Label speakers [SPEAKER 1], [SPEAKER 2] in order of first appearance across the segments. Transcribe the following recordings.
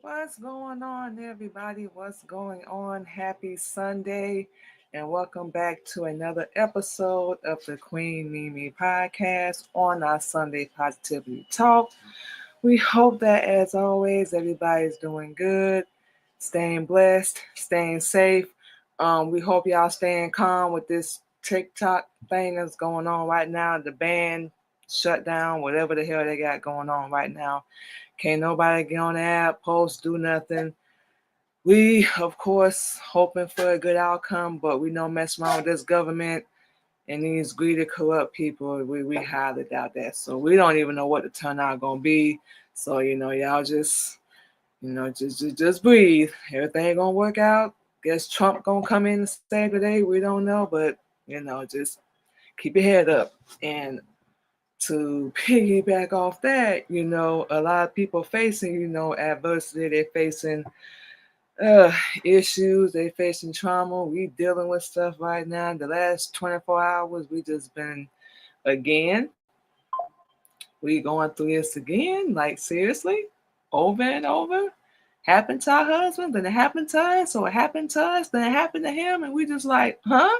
[SPEAKER 1] What's going on, everybody? What's going on? Happy Sunday, and welcome back to another episode of the Queen Mimi podcast on our Sunday Positivity Talk. We hope that, as always, everybody's doing good, staying blessed, staying safe. We hope y'all staying calm with this TikTok thing that's going on right now. The ban, shut down, whatever the hell they got going on right now. Can't nobody get on the app, post, do nothing. We, of course, hoping for a good outcome, but we know mess around with this government and these greedy, corrupt people. We highly doubt that. So we don't even know what the turnout gonna be. So y'all just just breathe. Everything gonna work out. Guess Trump gonna come in and save the day. We don't know, but just keep your head up. And to piggyback off that, a lot of people facing, adversity. They're facing uh, issues. They facing trauma. We dealing with stuff right now. The last 24 hours, we just been again. We going through this again. Like seriously, over and over. Happened to our husband, then it happened to us, or it happened to us, then it happened to him, and we just like, huh?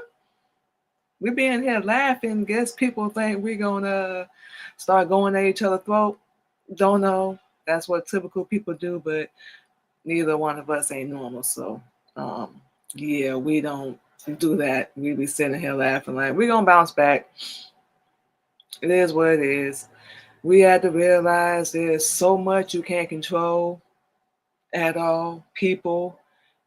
[SPEAKER 1] We being here laughing. Guess people think we gonna start going at each other's throat. Don't know. That's what typical people do, but neither one of us ain't normal. So, um, yeah, we don't do that. We be sitting here laughing like we gonna bounce back. It is what it is. We had to realize there's so much you can't control at all. People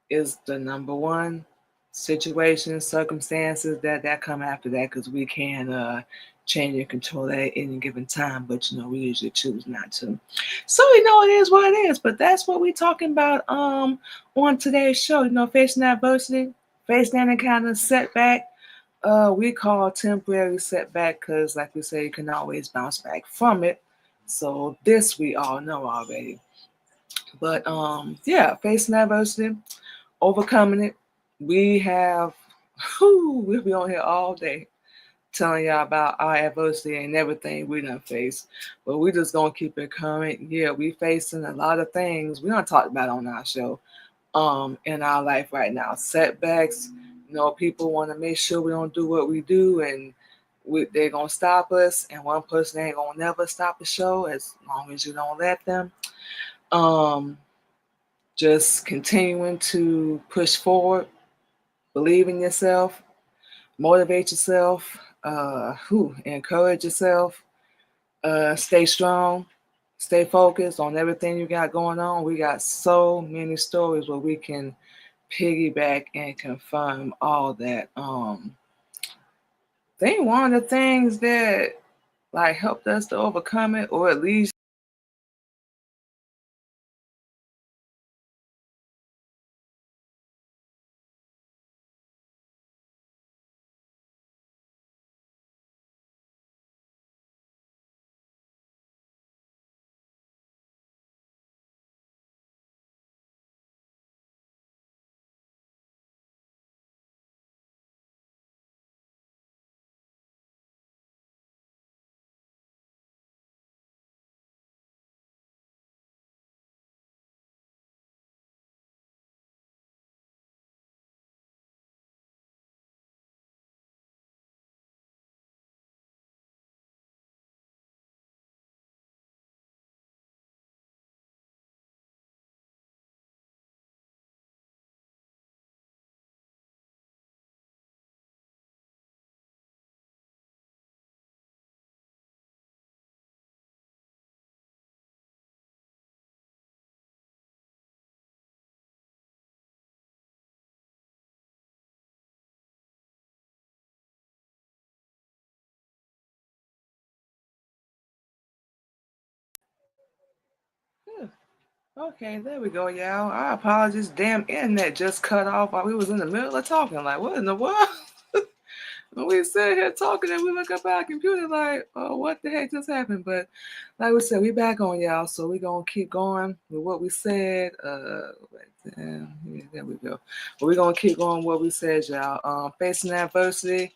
[SPEAKER 1] is the number one situation, circumstances that come after that because we can change and control that at any given time, but we usually choose not to. So it is what it is, but that's what we're talking about on today's show. Facing adversity, facing any kind of setback. We call temporary setback because, like we say, you can always bounce back from it. So this we all know already. But yeah, facing adversity, overcoming it. We have, we'll be on here all day telling y'all about our adversity and everything we done faced. But we just gonna keep it current. Yeah, we facing a lot of things we don't talk about on our show. In our life right now, setbacks. People want to make sure we don't do what we do, and they're gonna stop us. And one person ain't gonna never stop the show as long as you don't let them. Um, just continuing to push forward, believe in yourself, motivate yourself, encourage yourself, stay strong, stay focused on everything you got going on. We got so many stories where we can piggyback and confirm all that. I think one of the things that like helped us to overcome it, or at least okay, there we go, y'all. Our apologies. Damn internet just cut off while we was in the middle of talking. Like, what in the world? When we sit here talking and we look up our computer like, oh, what the heck just happened? But like we said, we back on y'all, so we gonna keep going with what we said. Yeah, there we go. But we gonna keep going with what we said, y'all. Facing adversity,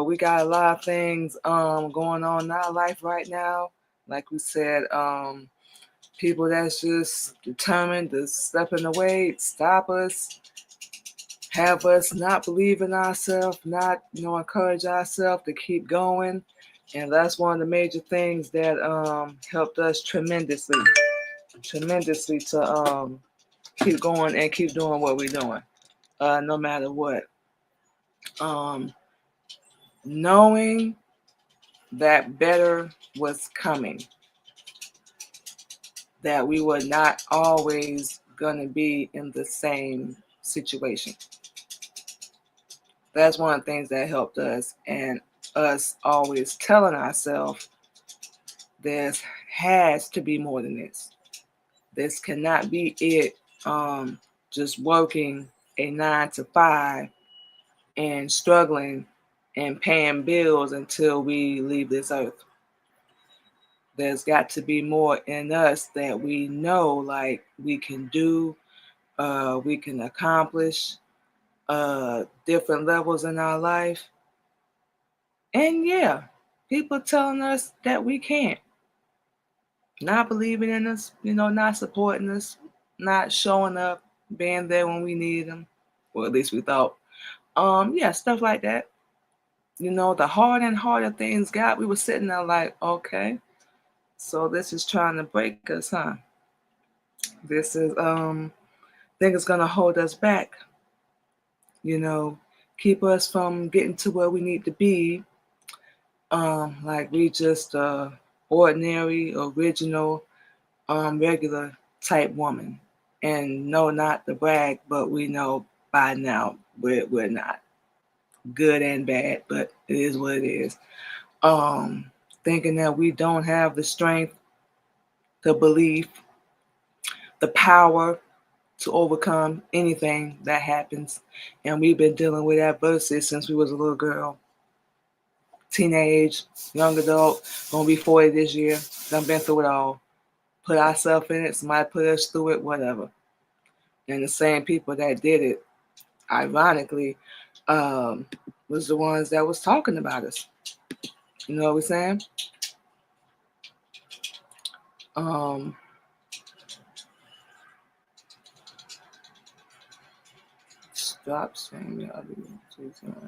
[SPEAKER 1] we got a lot of things going on in our life right now. Like we said, People that's just determined to step in the way, stop us, have us not believe in ourselves, not encourage ourselves to keep going. And that's one of the major things that helped us tremendously to keep going and keep doing what we're doing, no matter what. Um, Knowing that better was coming, that we were not always going to be in the same situation. That's one of the things that helped us, and us always telling ourselves there has to be more than this. This cannot be it. Just working a 9 to 5 and struggling and paying bills until we leave this earth. There's got to be more in us that we know, like we can do, we can accomplish different levels in our life. And yeah, people telling us that we can't, not believing in us, not supporting us, not showing up, being there when we need them, or at least we thought. Yeah, stuff like that. The harder and harder things got, we were sitting there like, okay, so this is trying to break us, huh? This is think it's gonna hold us back, you know, keep us from getting to where we need to be. Like we just ordinary, original, regular type woman. And no, not to brag, but we know by now we're not good and bad, but it is what it is. Thinking that we don't have the strength, the belief, the power to overcome anything that happens. And we've been dealing with adversity since we was a little girl. Teenage, young adult, gonna be 40 this year. Done been through it all. Put ourselves in it, somebody put us through it, whatever. And the same people that did it, ironically, was the ones that was talking about us. You know what we're saying? Stop saying the other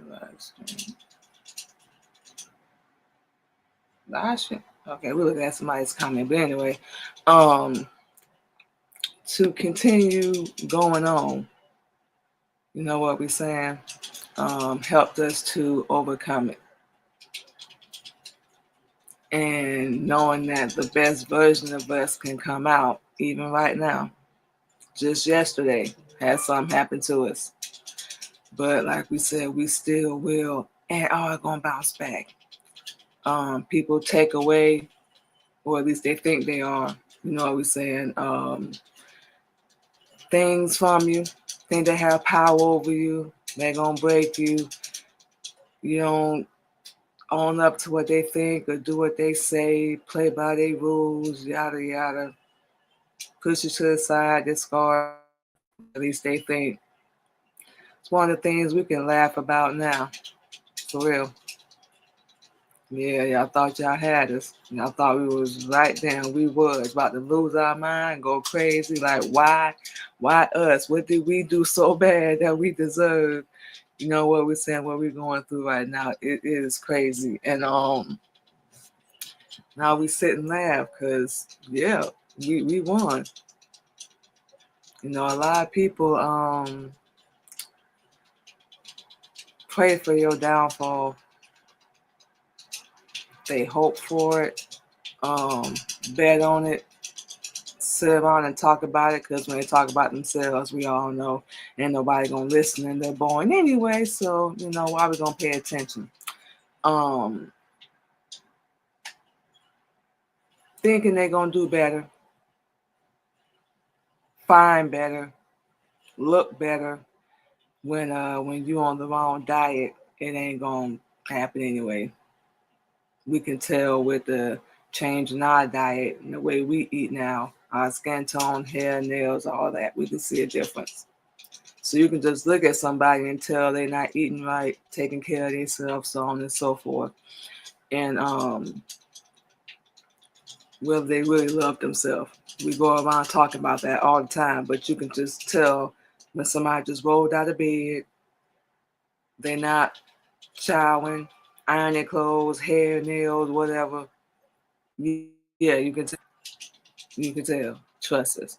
[SPEAKER 1] last name. Last year? Okay, we're looking at somebody's comment. But anyway, to continue going on, you know what we're saying, helped us to overcome it. And knowing that the best version of us can come out even right now. Just yesterday had something happen to us. But like we said, we still will and are going to bounce back. People take away, or at least they think they are, you know what we're saying, things from you, think they have power over you, they're going to break you. You don't own up to what they think or do what they say, play by their rules, yada, yada. Push you to the side, discard, at least they think. It's one of the things we can laugh about now, for real. Yeah, y'all thought y'all had us. Y'all thought we was right then. We was about to lose our mind, go crazy. Like, why us? What did we do so bad that we deserve? You know what we're saying, what we're going through right now. It is crazy. And now we sit and laugh because, yeah, we won. A lot of people pray for your downfall. They hope for it, bet on it, sit around and talk about it, because when they talk about themselves, we all know ain't nobody gonna listen and they're boring anyway, so why we gonna pay attention? Thinking they're gonna do better, find better, look better, when you on the wrong diet, it ain't gonna happen anyway. We can tell with the change in our diet and the way we eat now, our skin tone, hair, nails, all that, we can see a difference. So you can just look at somebody and tell they're not eating right, taking care of themselves, so on and so forth. And whether they really love themselves. We go around talking about that all the time, but you can just tell when somebody just rolled out of bed, they're not showering, ironing clothes, hair, nails, whatever. Yeah, you can tell. You can tell. Trust us.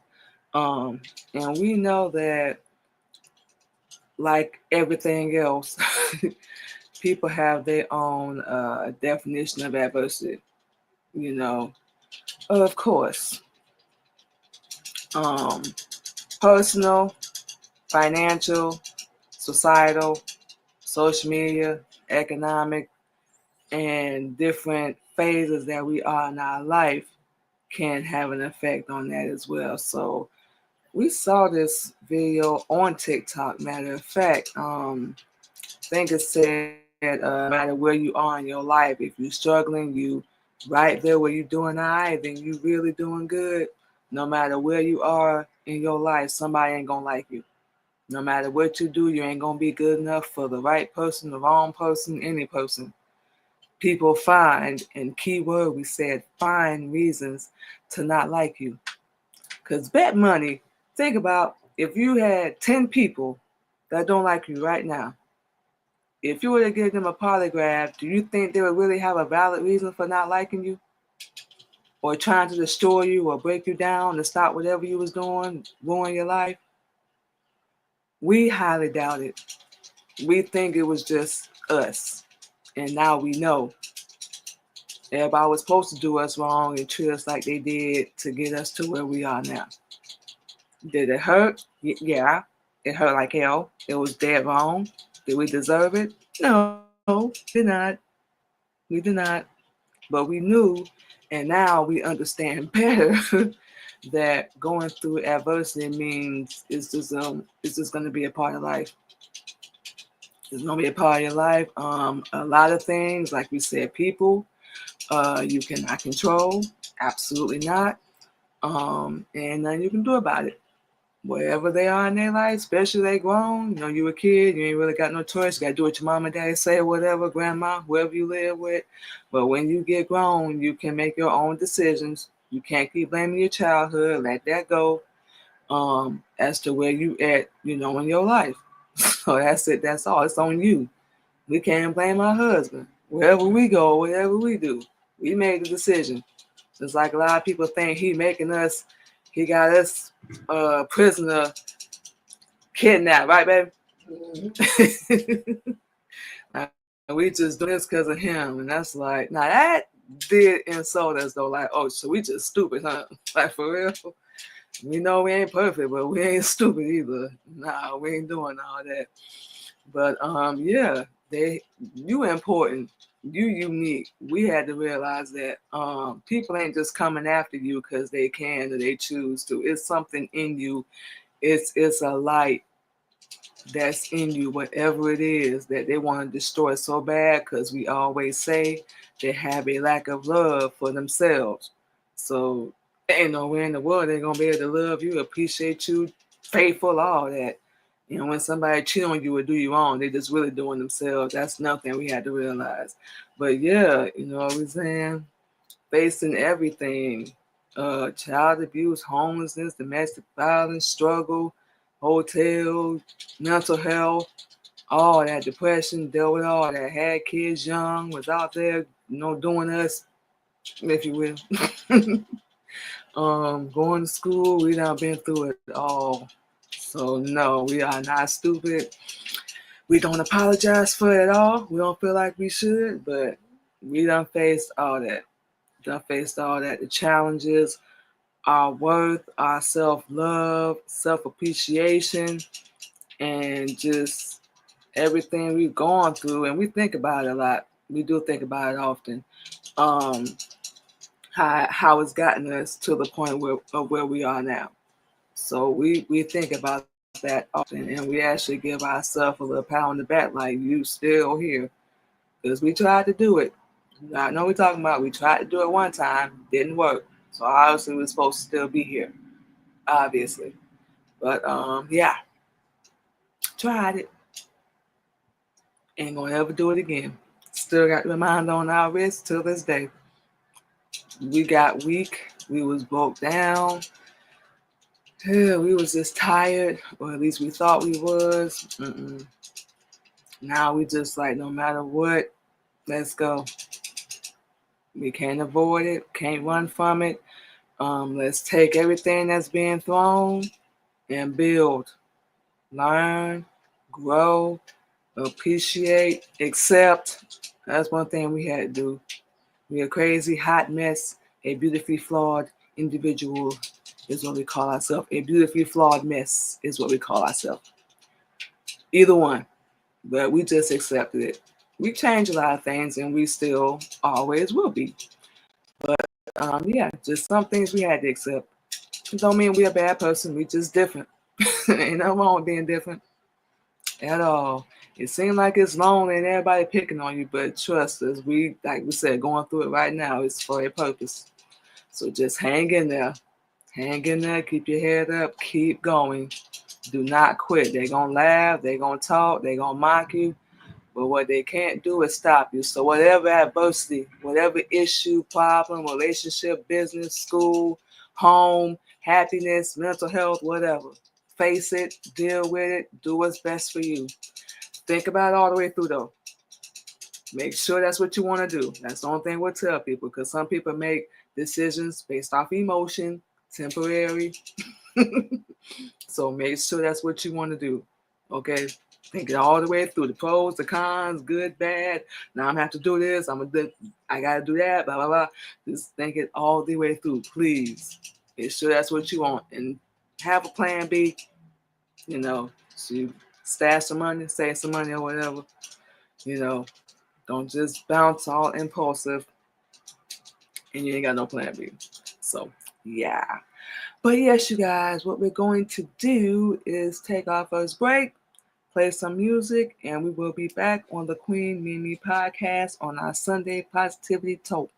[SPEAKER 1] And we know that, like everything else, people have their own definition of adversity. You know, of course, um, personal, financial, societal, social media, economic, and different phases that we are in our life can have an effect on that as well. So we saw this video on TikTok. Matter of fact, I think it said, no matter where you are in your life, if you're struggling, you right there where you're doing all right, then you really doing good. No matter where you are in your life, somebody ain't gonna like you. No matter what you do, you ain't gonna be good enough for the right person, the wrong person, any person. People find, and key word we said, find reasons to not like you. Because bet money, think about if you had 10 people that don't like you right now, if you were to give them a polygraph, do you think they would really have a valid reason for not liking you? Or trying to destroy you or break you down to stop whatever you was doing, ruin your life? We highly doubt it. We think it was just us. And now we know everybody was supposed to do us wrong and treat us like they did to get us to where we are now. Did it hurt? Yeah. It hurt like hell. It was dead wrong. Did we deserve it? No, did not. We did not. But we knew, and now we understand better that going through adversity means it's just going to be a part of life. It's going to be a part of your life. A lot of things, like we said, people, you cannot control. Absolutely not. And nothing you can do about it. Wherever they are in their life, especially they grown, you a kid, you ain't really got no choice. You got to do what your mom and dad say, whatever, grandma, whoever you live with. But when you get grown, you can make your own decisions. You can't keep blaming your childhood. Let that go. As to where you at, in your life. So that's it. That's all. It's on you. We can't blame our husband. Wherever we go, whatever we do, we made the decision. It's like a lot of people think he got us prisoner kidnapped, right, baby? Mm-hmm. And we just doing this because of him. And that's like, now that did insult us though. Like, oh, so we just stupid, huh? Like, for real? We know we ain't perfect, but we ain't stupid either. Nah, we ain't doing all that. But yeah, you important. You unique. We had to realize that people ain't just coming after you because they can or they choose to. It's something in you. It's a light that's in you, whatever it is that they want to destroy so bad, because we always say they have a lack of love for themselves. So ain't nowhere in the world they're gonna be able to love you, appreciate you, faithful, all that. When somebody cheat on you or do you wrong, they just really doing themselves. That's nothing we had to realize. But yeah, what we're saying, facing everything, child abuse, homelessness, domestic violence, struggle, hotel, mental health, all that, depression, dealt with all that, had kids young, was out there, doing us, if you will. Going to school, we done been through it all. So no, we are not stupid. We don't apologize for it at all. We don't feel like we should, but we done faced all that. The challenges, our worth, our self-love, self-appreciation, and just everything we've gone through. And we think about it a lot. We do think about it often. How it's gotten us to the point where we are now. So we think about that often, and we actually give ourselves a little pat on the back, like, you still here. Because we tried to do it. I know we're talking about, we tried to do it one time, didn't work. So obviously we're supposed to still be here. Obviously. But yeah. Tried it. Ain't gonna ever do it again. Still got the mind on our wrist till this day. we got weak. We was broke down. We was just tired, or at least we thought we was. Now we just like, no matter what, let's go. We can't avoid it, can't run from it. Let's take everything that's being thrown and build, learn, grow, appreciate, accept. That's one thing we had to do. We're a crazy, hot mess, a beautifully flawed individual is what we call ourselves. A beautifully flawed mess is what we call ourselves. Either one, but we just accepted it. We changed a lot of things, and we still always will be. But yeah, just some things we had to accept. It don't mean we're a bad person. We just different. Ain't nothing wrong with being different at all. It seems like it's lonely and everybody picking on you, but trust us, like we said, going through it right now is for a purpose. So just hang in there. Hang in there, keep your head up, keep going. Do not quit. They're going to laugh, they're going to talk, they're going to mock you, but what they can't do is stop you. So whatever adversity, whatever issue, problem, relationship, business, school, home, happiness, mental health, whatever, face it, deal with it, do what's best for you. Think about it all the way through, though. Make sure that's what you want to do. That's the only thing we'll tell people, because some people make decisions based off emotion, temporary. So make sure that's what you want to do. Okay? Think it all the way through. The pros, the cons, good, bad. Now I'm gonna have to do this. I gotta do that, blah, blah, blah. Just think it all the way through, please. Make sure that's what you want. And have a plan B. So you stash some money, save some money or whatever. Don't just bounce all impulsive and you ain't got no plan B. So, yeah. But yes, you guys, what we're going to do is take our first break, play some music, and we will be back on the Queen Mimi podcast on our Sunday Positivity Talk.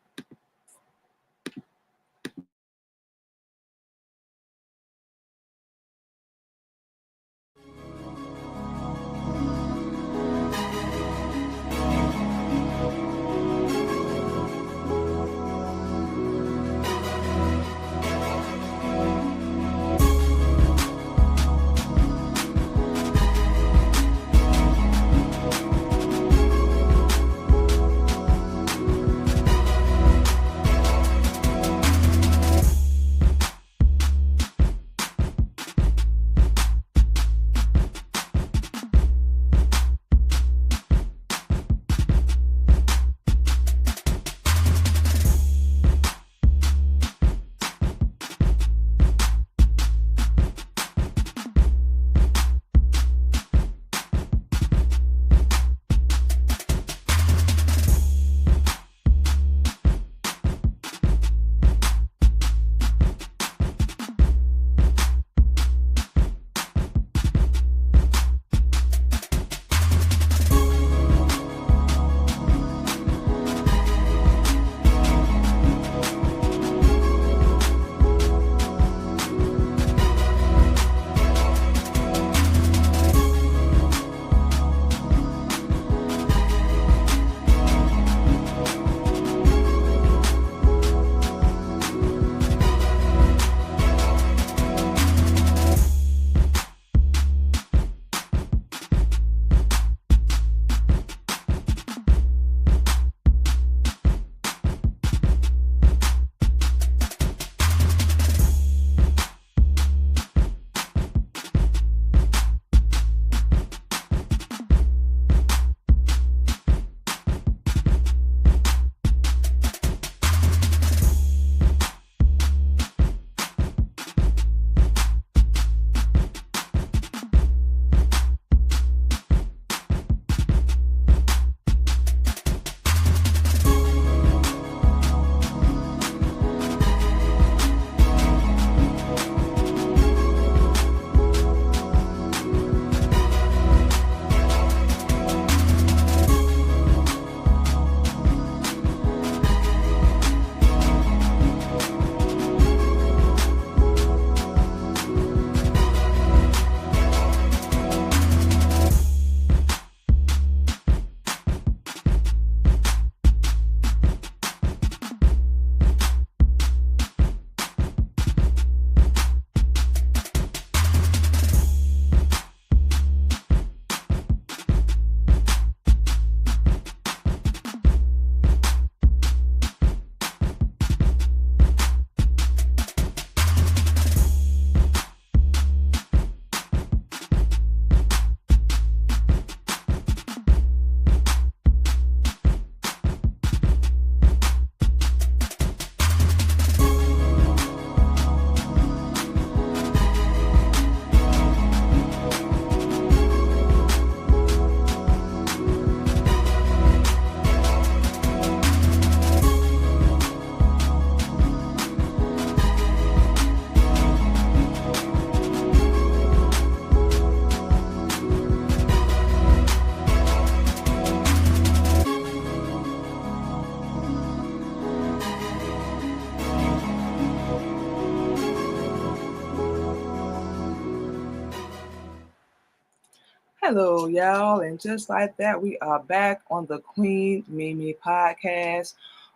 [SPEAKER 1] Hello, y'all. And just like that, we are back on the Queen Mimi podcast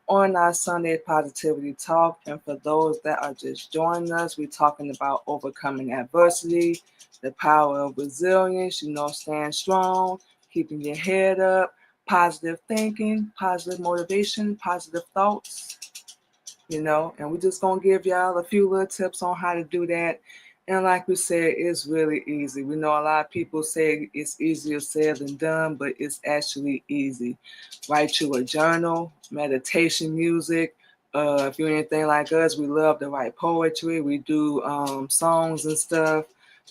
[SPEAKER 1] on our Sunday Positivity Talk. And for those that are just joining us, we're talking about overcoming adversity, the power of resilience, staying strong, keeping your head up, positive thinking, positive motivation, positive thoughts, and we're just going to give y'all a few little tips on how to do that. And like we said, it's really easy. We know a lot of people say it's easier said than done, but it's actually easy. Write you a journal, meditation music. If you're anything like us, we love to write poetry. We do songs and stuff.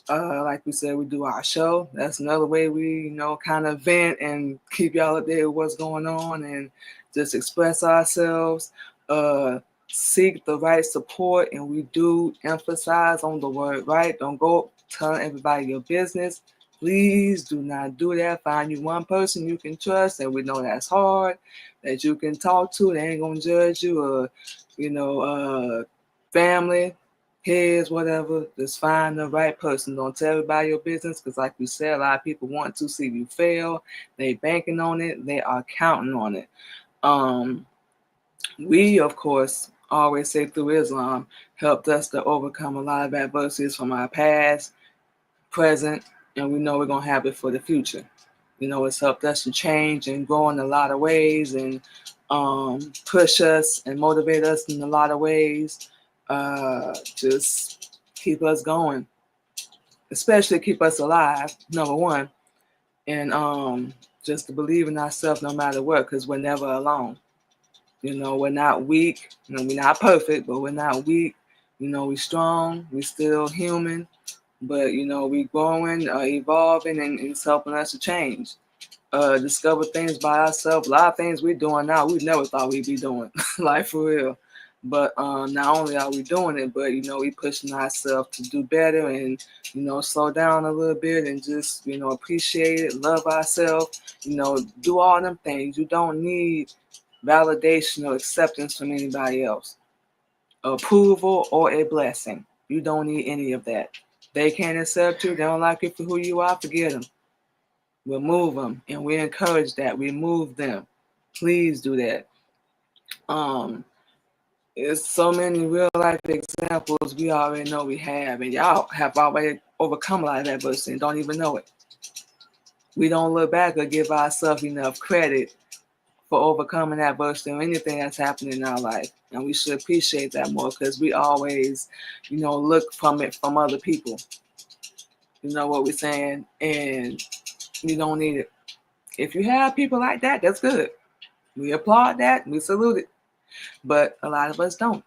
[SPEAKER 1] Like we said, we do our show. That's another way we, kind of vent and keep y'all updated with what's going on and just express ourselves. Seek the right support, and we do emphasize on the word right. Don't go telling everybody your business. Please do not do that. Find you one person you can trust, and we know that's hard, that you can talk to. They ain't gonna judge you, or family, kids, whatever. Just find the right person. Don't tell everybody your business, because like we said, a lot of people want to see you fail. They banking on it. They are counting on it. We, of course, always say through Islam, helped us to overcome a lot of adversities from our past, present, and we know we're going to have it for the future. It's helped us to change and grow in a lot of ways and push us and motivate us in a lot of ways. Just keep us going, especially keep us alive, number one, and just to believe in ourselves no matter what, because we're never alone. We're not weak. We're not perfect, but we're not weak. We're strong. We're still human, but we're growing, evolving, and it's helping us to change. Discover things by ourselves. A lot of things we're doing now, we never thought we'd be doing, like for real. But not only are we doing it, but we pushing ourselves to do better and slow down a little bit and just appreciate it, love ourselves. Do all them things. You don't need validation or acceptance from anybody else, approval or a blessing. You don't need any of that. They can't accept you. They don't like you for who you are. Forget them. Remove them, and we encourage that. Remove them. Please do that. There's so many real life examples we already know we have, and y'all have already overcome a lot of adversity and don't even know it. We don't look back or give ourselves enough credit for overcoming adversity or anything that's happening in our life. And we should appreciate that more, because we always, look from it from other people. You know what we're saying? And you don't need it. If you have people like that, that's good. We applaud that. We salute it. But a lot of us don't.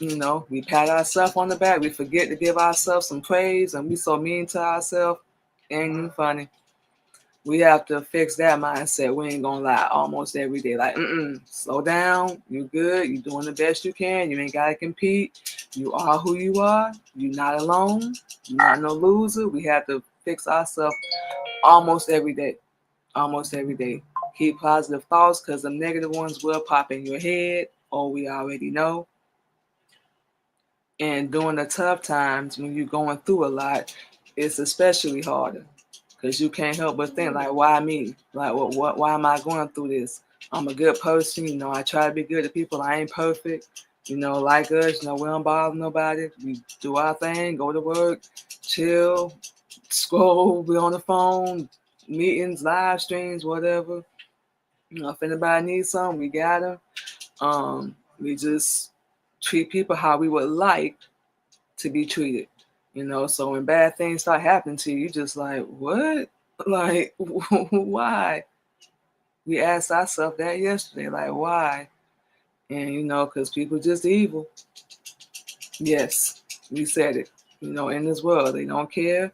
[SPEAKER 1] We pat ourselves on the back. We forget to give ourselves some praise, and we so mean to ourselves. Ain't even funny. We have to fix that mindset. We ain't gonna lie almost every day. Like, slow down. You good. You doing the best you can. You ain't gotta compete. You are who you are. You're not alone. You're not no loser. We have to fix ourselves almost every day. Almost every day. Keep positive thoughts, because the negative ones will pop in your head, or we already know. And during the tough times, when you're going through a lot, it's especially harder. Because you can't help but think, like, why me? Like, why am I going through this? I'm a good person. I try to be good to people. I ain't perfect. Like us, we don't bother nobody. We do our thing, go to work, chill, scroll, be on the phone, meetings, live streams, whatever. If anybody needs something, we got them. We just treat people how we would like to be treated. So when bad things start happening to you, you just like, what? Like, why? We asked ourselves that yesterday, like, why? And, because people just evil. Yes, we said it. In this world, they don't care.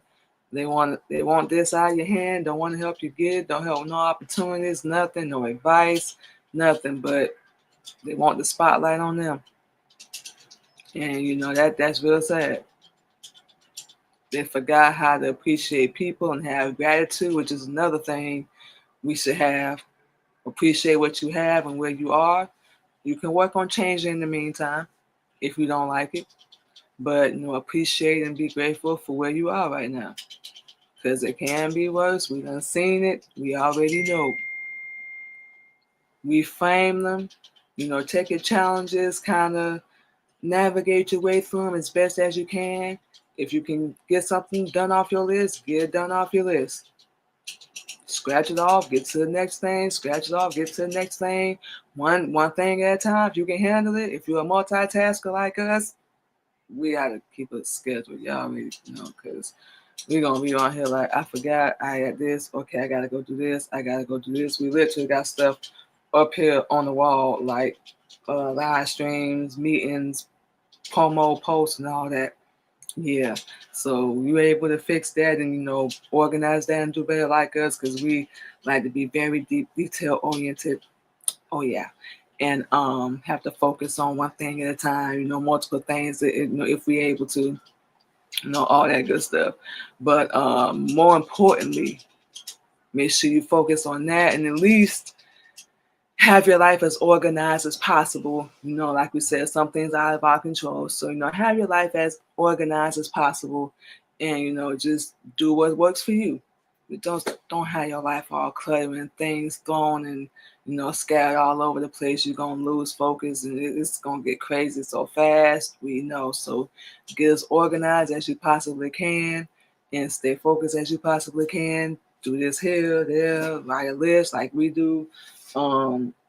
[SPEAKER 1] They want this out of your hand, don't want to help you get, don't help no opportunities, nothing, no advice, nothing, but they want the spotlight on them. And, that's real sad. They forgot how to appreciate people and have gratitude, which is another thing we should have. Appreciate what you have and where you are. You can work on changing in the meantime if you don't like it. But, appreciate and be grateful for where you are right now. because it can be worse. We done seen it. We already know. Reframe them. Take your challenges, kind of navigate your way through them as best as you can. If you can get something done off your list, get it done off your list. Scratch it off, get to the next thing, scratch it off, get to the next thing. One thing at a time. If you can handle it, if you're a multitasker like us, we gotta keep a schedule. Y'all already know, because we're gonna be on here like, I forgot I had this. Okay, I gotta go do this. I gotta go do this. We literally got stuff up here on the wall, like live streams, meetings, promo posts, and all that. Yeah, so we were able to fix that and organize that and do better like us, because we like to be very deep, detail oriented. Oh yeah, and have to focus on one thing at a time. Multiple things. If we able to, all that good stuff. But more importantly, make sure you focus on that, and at least have your life as organized as possible. Like we said, some things are out of our control. So, have your life as organized as possible, and just do what works for you. Don't have your life all cluttered and things thrown and scattered all over the place. You're gonna lose focus, and it's gonna get crazy so fast. We know. So get as organized as you possibly can, and stay focused as you possibly can. Do this here, there, write a list like we do.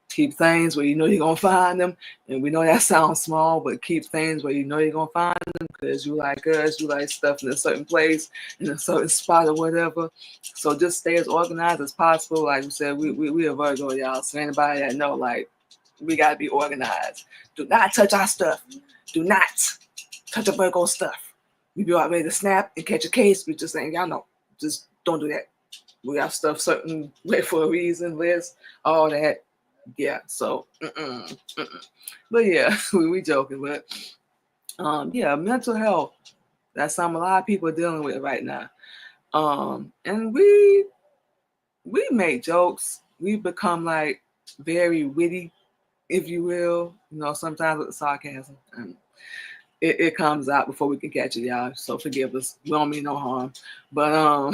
[SPEAKER 1] Keep things where you're gonna find them, and we know that sounds small, but keep things where you're gonna find them, because you like us, you like stuff in a certain place, in a certain spot or whatever. So just stay as organized as possible. Like we said, we are Virgo, y'all. So anybody that know, like, we gotta be organized. Do not touch our stuff. Do not touch a Virgo stuff. We be all ready to snap and catch a case. We just saying, y'all know, just don't do that. We have stuff certain way for a reason, list, all that. Yeah, so but yeah, we joking, but yeah, mental health, that's something a lot of people are dealing with right now. And we make jokes. We become like very witty, if you will, sometimes with sarcasm. And it comes out before we can catch it, y'all. So forgive us. We don't mean no harm. But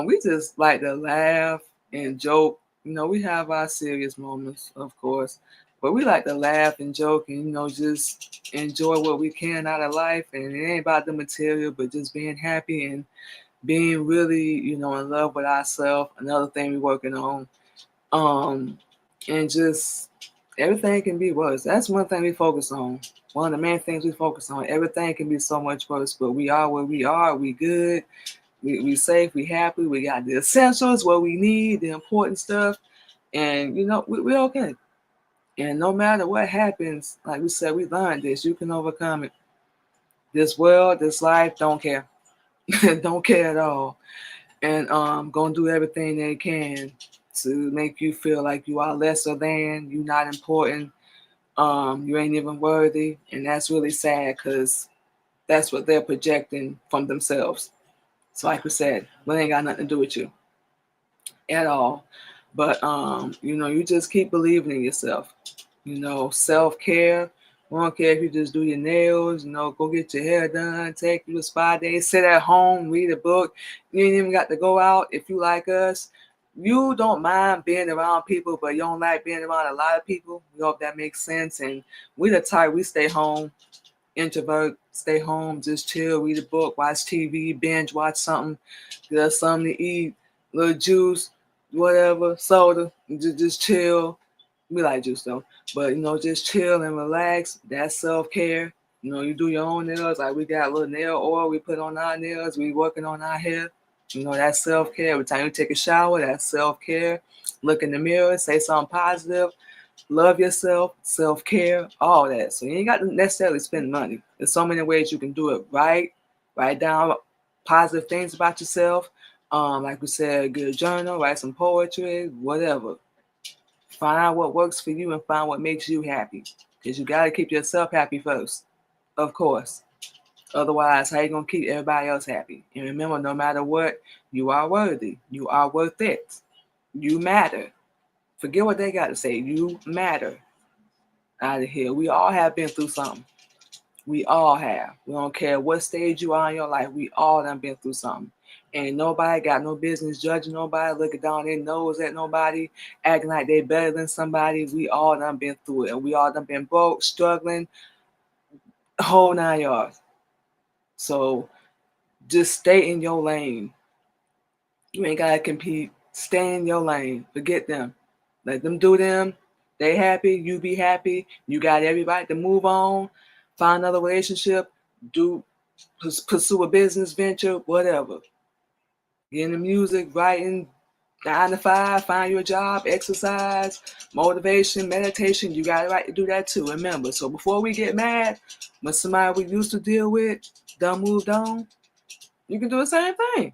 [SPEAKER 1] we just like to laugh and joke. We have our serious moments, of course, but we like to laugh and joke and just enjoy what we can out of life. And it ain't about the material, but just being happy and being really, in love with ourselves. Another thing we're working on. And just everything can be worse. That's one thing we focus on. One of the main things we focus on. Everything can be so much worse, but we are where we are. We good. We safe. We happy. We got the essentials, what we need, the important stuff, and we're okay. And no matter what happens, like we said, we learned this. You can overcome it. This world, this life, don't care. Don't care at all. And gonna do everything they can to make you feel like you are lesser than, you're not important, you ain't even worthy. And that's really sad, because that's what they're projecting from themselves. So like we said, it ain't got nothing to do with you at all. But you just keep believing in yourself. Self-care. I don't care if you just do your nails, go get your hair done, take you a spa day, sit at home, read a book. You ain't even got to go out. If you like us, you don't mind being around people, but you don't like being around a lot of people. We hope that makes sense. And we the type, we stay home, introvert, stay home, just chill, read a book, watch TV, binge watch something, get us something to eat, little juice, whatever, soda, just chill. We like juice though, but just chill and relax. That's self-care. You do your own nails. Like we got a little nail oil we put on our nails. We working on our hair. That's self-care. Every time you take a shower, that's self-care. Look in the mirror, say something positive. Love yourself, self-care, all that. So you ain't got to necessarily spend money. There's so many ways you can do it right. Write down positive things about yourself. Like we said, get a journal, write some poetry, whatever. Find out what works for you and find what makes you happy. Because you got to keep yourself happy first, of course. Otherwise, how you going to keep everybody else happy? And remember, no matter what, you are worthy. You are worth it. You matter. Forget what they got to say. You matter. Out of here. We all have been through something. We all have. We don't care what stage you are in your life. We all done been through something. And nobody got no business judging nobody, looking down their nose at nobody, acting like they better than somebody. We all done been through it. And we all done been broke, struggling, whole 9 yards. So just stay in your lane. You ain't gotta compete. Stay in your lane. Forget them. Let them do them. They happy. You be happy. You got everybody to move on. Find another relationship. Pursue a business venture. Whatever. Get into music, writing, 9 to 5. Find your job. Exercise, motivation, meditation. You got a right to do that too. Remember. So before we get mad, when somebody we used to deal with done moved on, you can do the same thing.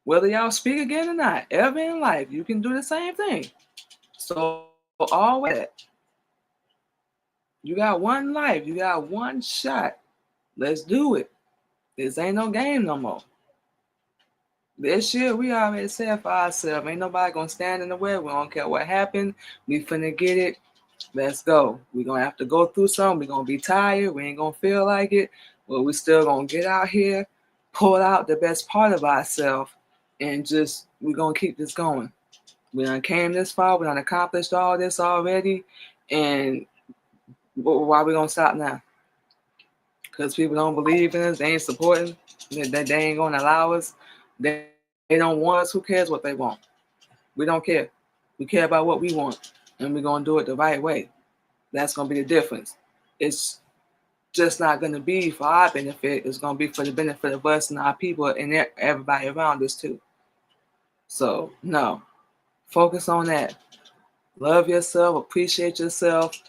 [SPEAKER 1] Whether y'all speak again or not, ever in life, you can do the same thing. So always, you got one life, you got one shot. Let's do it. This ain't no game no more. This year, we already said for ourselves, ain't nobody gonna stand in the way. We don't care what happened. We finna get it. Let's go. We're gonna have to go through something. We're gonna be tired. We ain't gonna feel like it. But we still gonna get out here, pull out the best part of ourselves, and just we're gonna keep this going. We done came this far. We done accomplished all this already. And why we gonna stop now? Because people don't believe in us. They ain't supporting. That they ain't gonna allow us. They don't want us. Who cares what they want? We don't care. We care about what we want. And we're gonna do it the right way. That's gonna be the difference. It's just not gonna be for our benefit. It's gonna be for the benefit of us and our people and everybody around us too. So no. Focus on that. Love yourself. Appreciate yourself.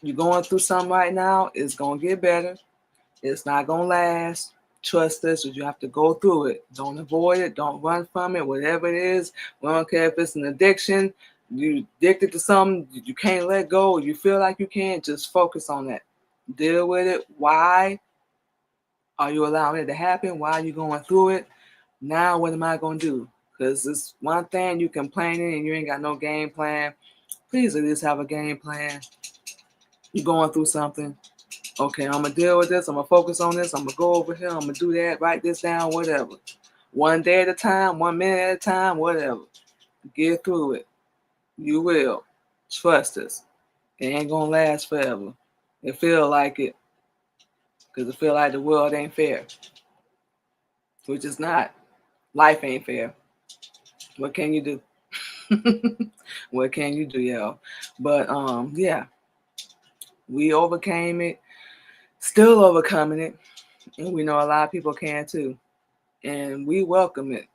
[SPEAKER 1] You're going through something right now. It's going to get better. It's not going to last. Trust us. You have to go through it. Don't avoid it. Don't run from it. Whatever it is. We don't care if it's an addiction. You addicted to something. You can't let go. You feel like you can't. Just focus on that. Deal with it. Why are you allowing it to happen? Why are you going through it? Now what am I going to do? Because it's one thing you complaining and you ain't got no game plan. Please at least have a game plan. You're going through something. Okay, I'm going to deal with this. I'm going to focus on this. I'm going to go over here. I'm going to do that. Write this down, whatever. One day at a time, 1 minute at a time, whatever. Get through it. You will. Trust us. It ain't going to last forever. It feel like it. Because it feel like the world ain't fair. Which is not. Life ain't fair. What can you do? What can you do, y'all? But yeah, we overcame it, still overcoming it, and we know a lot of people can too, and we welcome it.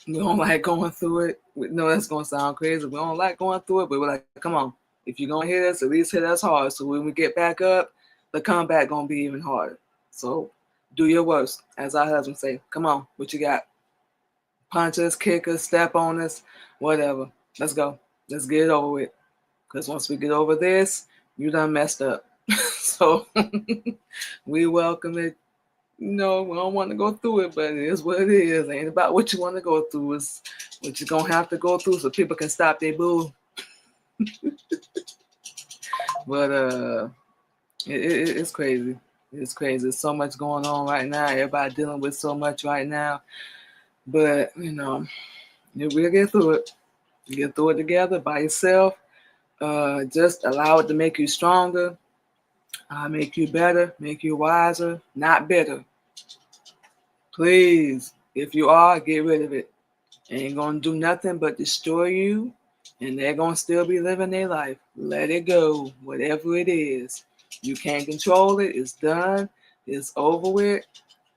[SPEAKER 1] We don't like going through it. We know that's gonna sound crazy. We don't like going through it, but we're like, come on, if you're gonna hit us, at least hit us hard. So when we get back up, the comeback gonna be even harder. So do your worst, as our husband say. Come on, what you got? Punch us, kick us, step on us, whatever. Let's go. Let's get it over with. Because once we get over this, you done messed up. So we welcome it. No, we don't want to go through it, but it is what it is. It ain't about what you want to go through. It's what you're going to have to go through so people can stop their boo. But it's crazy. It's crazy. There's so much going on right now. Everybody dealing with so much right now. But, we'll get through it. You get through it together by yourself. Just allow it to make you stronger, make you better, make you wiser, not bitter. Please, if you are, get rid of it. It ain't gonna do nothing but destroy you, and they're gonna still be living their life. Let it go, whatever it is. You can't control it. It's done. It's over with.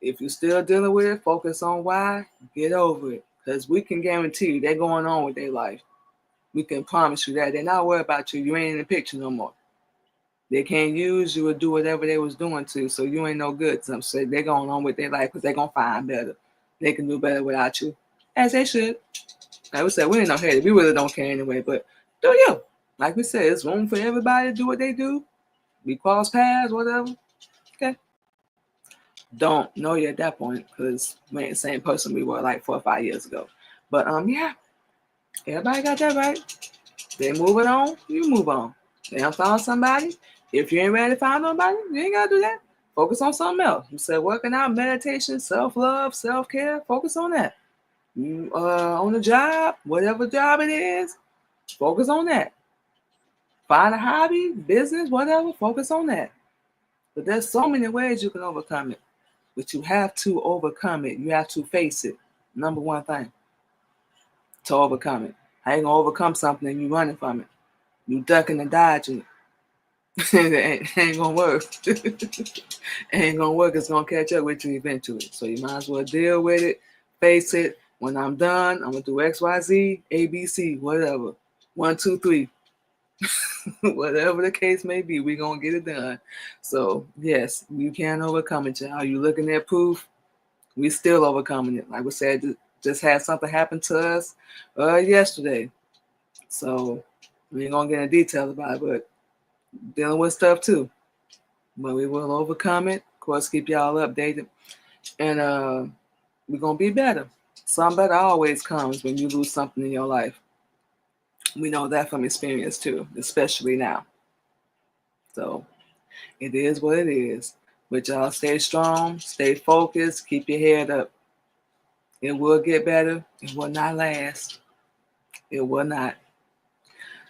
[SPEAKER 1] If you're still dealing with it, focus on why. Get over it, because we can guarantee you they're going on with their life. We can promise you that. They're not worried about you. You ain't in the picture no more. They can't use you or do whatever they was doing to, so you ain't no good. Some say they're going on with their life because they're going to find better. They can do better without you, as they should. Like we said, we ain't no hater. We really don't care anyway, but do you? Like we said, it's room for everybody to do what they do. We cross paths, whatever. Okay. Don't know you at that point because we ain't the same person we were like 4 or 5 years ago. But yeah, everybody got that right. They moving on, you move on. They done found somebody, If you ain't ready to find nobody, you ain't gotta do that. Focus on something else. You said working out, meditation, self-love, self-care. Focus on that. You on the job, whatever job it is, focus on that. Find a hobby, business, whatever, focus on that. But there's so many ways you can overcome it. But you have to overcome it. You have to face it. Number one thing to overcome it. How you gonna overcome something and you running from it? You ducking and dodging it. it ain't gonna work. It ain't gonna work. It's gonna catch up with you eventually. So you might as well deal with it, face it. When I'm done, I'm gonna do X, Y, Z, A, B, C, whatever. 1, 2, 3. Whatever the case may be, we're gonna get it done. So yes, you can overcome it, y'all. You looking at proof, we still overcoming it. Like we said, just had something happen to us yesterday. So we ain't gonna get into details about it, but dealing with stuff too. But we will overcome it. Of course, keep y'all updated. And we're gonna be better. Some better always comes when you lose something in your life. We know that from experience too, especially now. So it is what it is. But y'all stay strong, stay focused, keep your head up. It will get better. It will not last. It will not.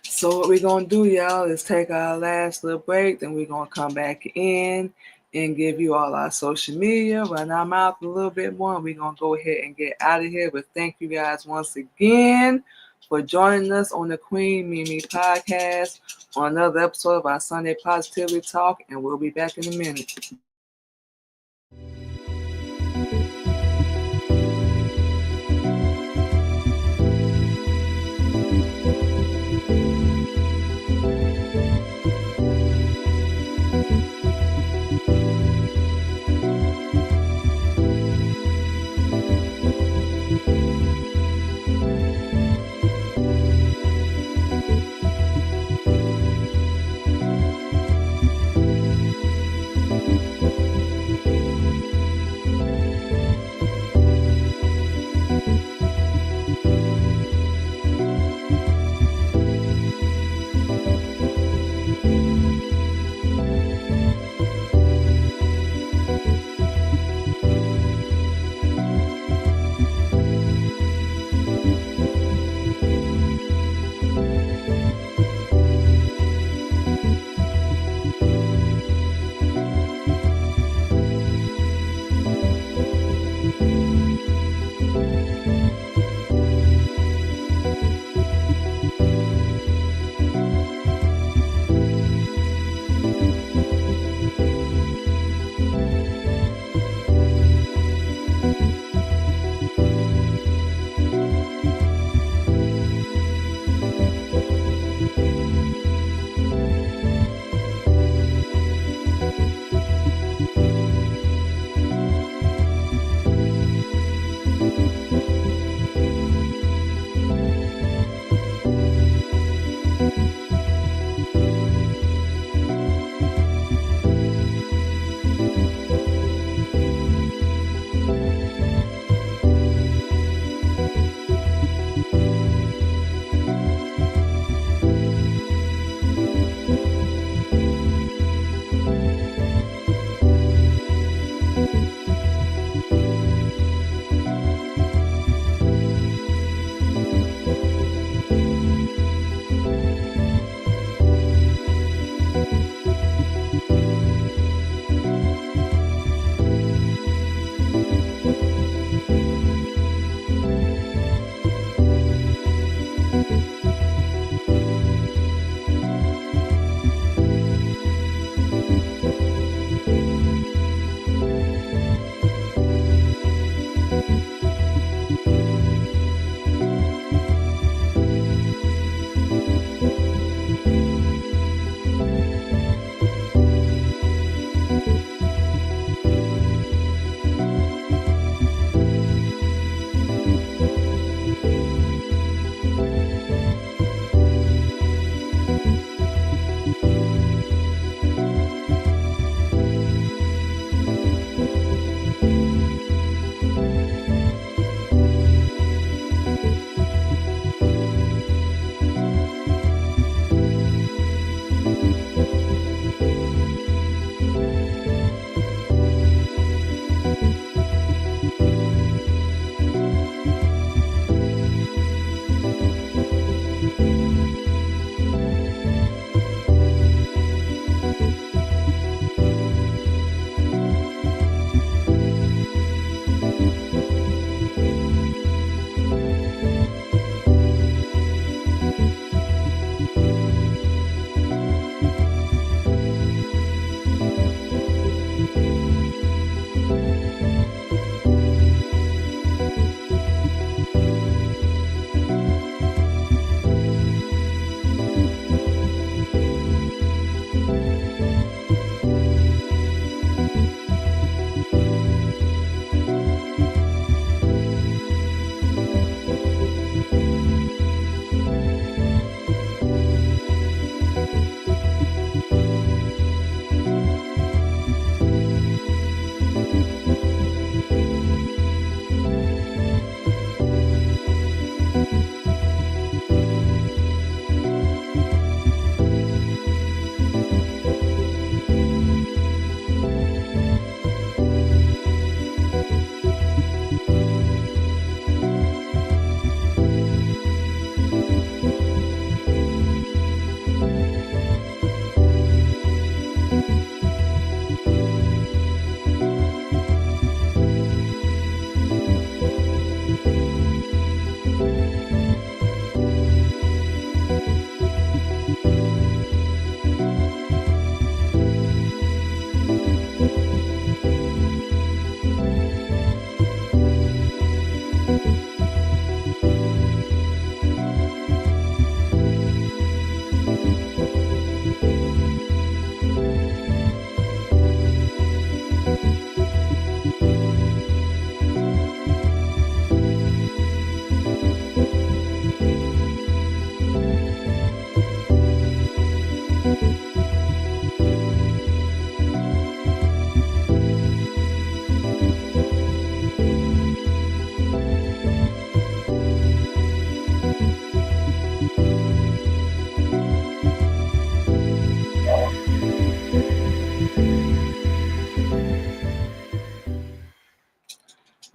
[SPEAKER 1] So what we're going to do, y'all, is take our last little break. Then we're going to come back in and give you all our social media, run our mouth a little bit more. And we're going to go ahead and get out of here. But thank you guys once again for joining us on the Queen Mimi podcast on another episode of our Sunday Positivity Talk. And we'll be back in a minute.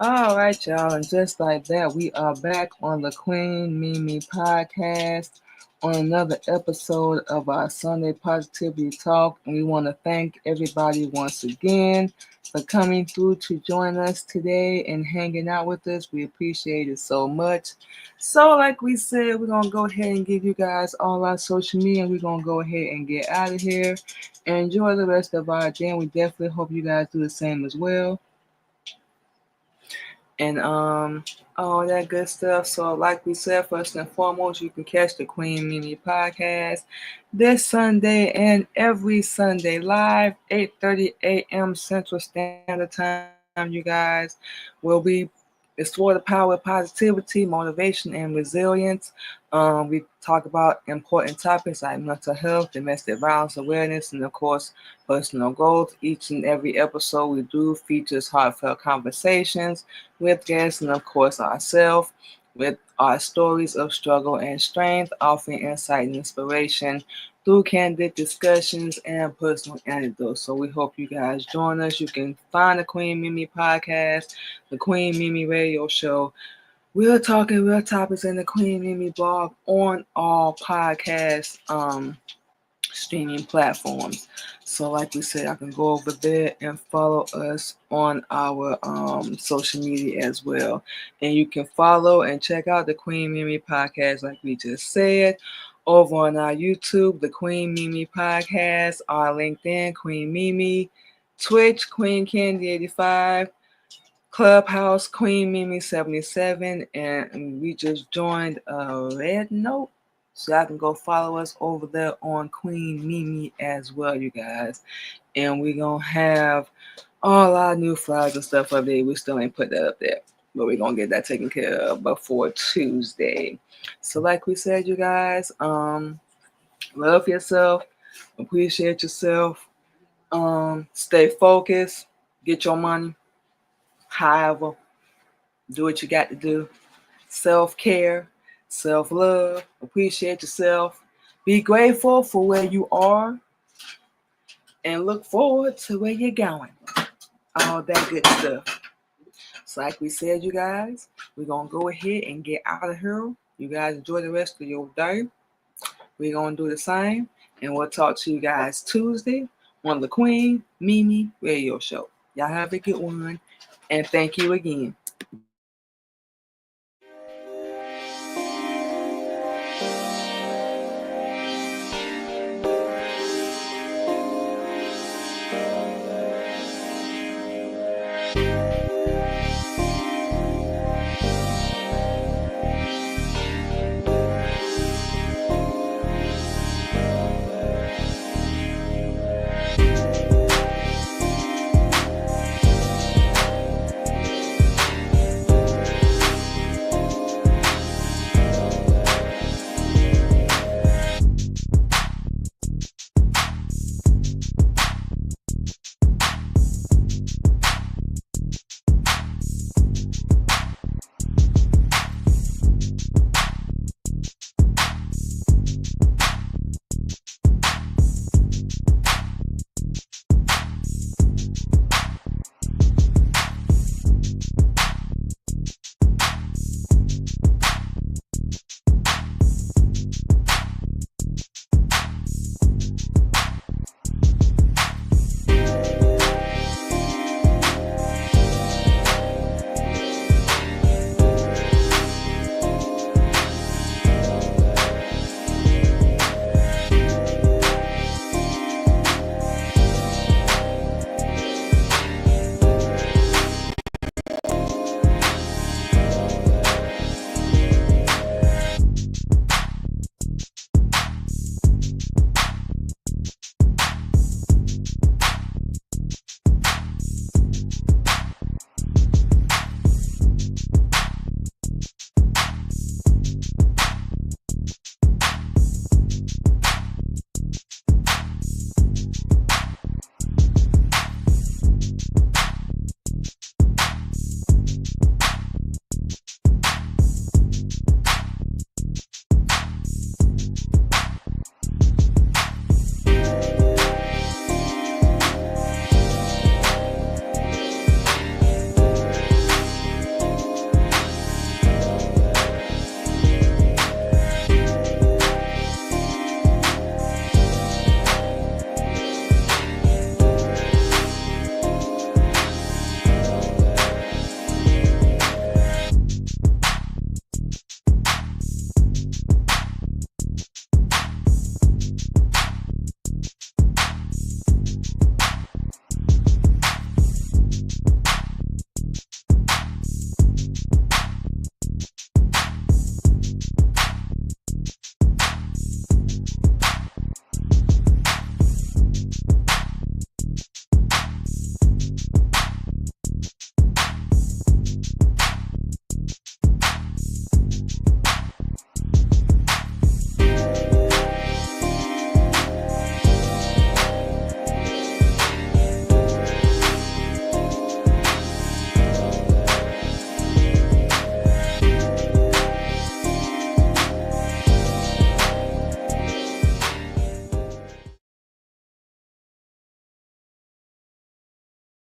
[SPEAKER 1] All right, y'all, and just like that, we are back on the Queen Mimi podcast on another episode of our Sunday Positivity Talk. And we want to thank everybody once again for coming through to join us today and hanging out with us. We appreciate it so much. So, like we said, we're going to go ahead and give you guys all our social media, and we're going to go ahead and get out of here and enjoy the rest of our day. And we definitely hope you guys do the same as well. And all that good stuff. So like we said, first and foremost, you can catch the Queen Mimi podcast this Sunday and every Sunday live 8:30 a.m. Central Standard Time. You guys will be explore the power of positivity, motivation, and resilience. We talk about important topics like mental health, domestic violence awareness, and of course, personal growth. Each and every episode we do features heartfelt conversations with guests and of course ourselves with our stories of struggle and strength, offering insight and inspiration through candid discussions and personal anecdotes. So we hope you guys join us. You can find the Queen Mimi podcast, the Queen Mimi radio show, Real Talking Real Topics, and the Queen Mimi blog on all podcast streaming platforms. So like we said, I can go over there and follow us on our social media as well. And you can follow and check out the Queen Mimi podcast like we just said over on our YouTube, the Queen Mimi podcast, our LinkedIn, Queen Mimi, Twitch, Queen Candy 85, Clubhouse, Queen Mimi 77, and we just joined a Red Note. So I can go follow us over there on Queen Mimi as well, you guys. And we're going to have all our new flyers and stuff up there. We still ain't put that up there, but we're going to get that taken care of before Tuesday. So like we said, you guys, love yourself, appreciate yourself, stay focused, get your money. However, do what you got to do. Self-care, self-love, appreciate yourself, be grateful for where you are, and look forward to where you're going. All that good stuff. So like we said, you guys, we're going to go ahead and get out of here. You guys enjoy the rest of your day. We're going to do the same, and we'll talk to you guys Tuesday on the Queen Mimi radio show. Y'all have a good one, and thank you again.